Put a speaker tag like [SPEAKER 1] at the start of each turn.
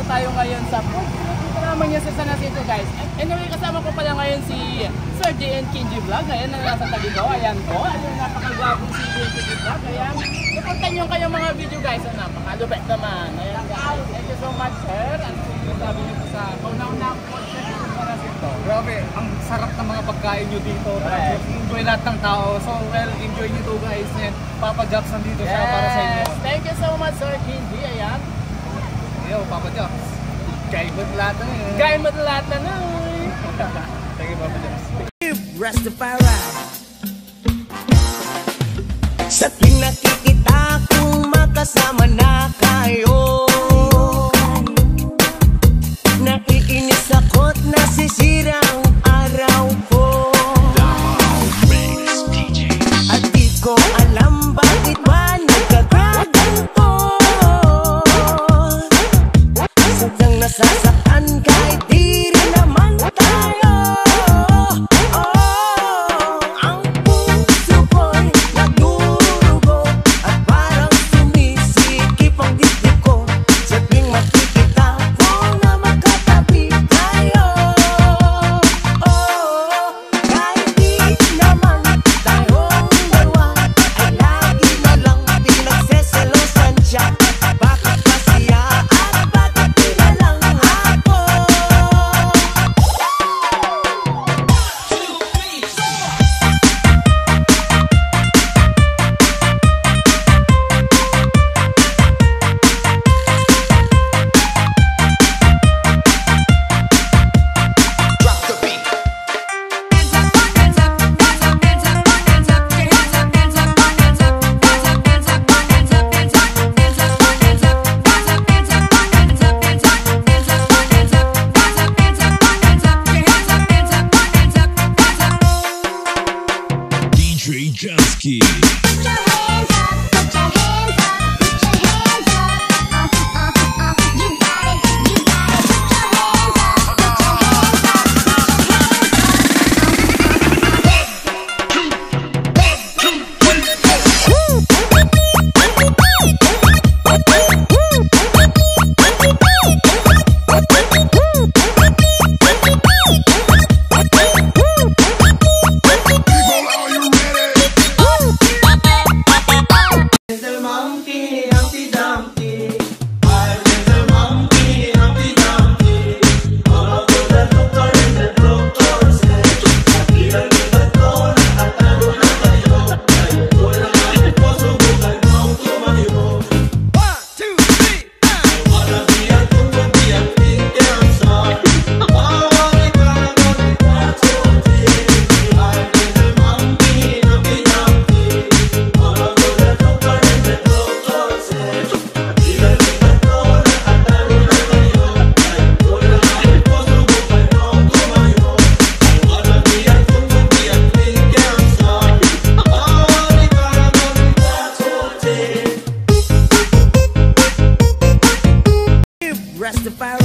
[SPEAKER 1] tayo ngayon sa food. Dito naman niya sa San Jacinto, guys. Anyway, kasama ko pala ngayon si Sir DN Kinji Vlog. Ayan, ang nasa tabi ko. Ayan po. Ayun, napakagwapong si DN Kinji Vlog. Ayan. Napuntan yung kanyang mga video, guys. Napakalupit naman. Ayan, guys. Thank you so much, sir. Ano yung sabi niyo po sa kauna-una po, sir, sa San Jacinto?
[SPEAKER 2] Grabe, ang sarap ng mga pagkain nyo dito. Enjoy lahat ng tao. So, well, enjoy nyo to, guys. And Papa Jobs nandito siya para sa inyo.
[SPEAKER 1] Thank you so much, Sir Kinji. Ayan.
[SPEAKER 2] Yo, Papa Jobs. Kain mo lahat na eh.
[SPEAKER 1] Kain mo lahat na na.
[SPEAKER 2] Thank you, Papa Jobs.
[SPEAKER 3] Rastafari. Sa tuwing nakikita kong makasama na kayo, naiinis ako't nasisira ang araw ko. At di ko alam bakit ba nagkagaganto. Sadyang nasasaktan kahit di rin naman tayo. Ang puso ko'y nagdurugo at parang sumisikip ang dibdib ko. Sa tuwing makikita ko na magkatabi tayo. Kahit di naman tayong dalawa ay lagi na lang pinagseselosan siya. Bakit ba siya at bakit di na lang ako?
[SPEAKER 4] DJ Jansky. Rastafari.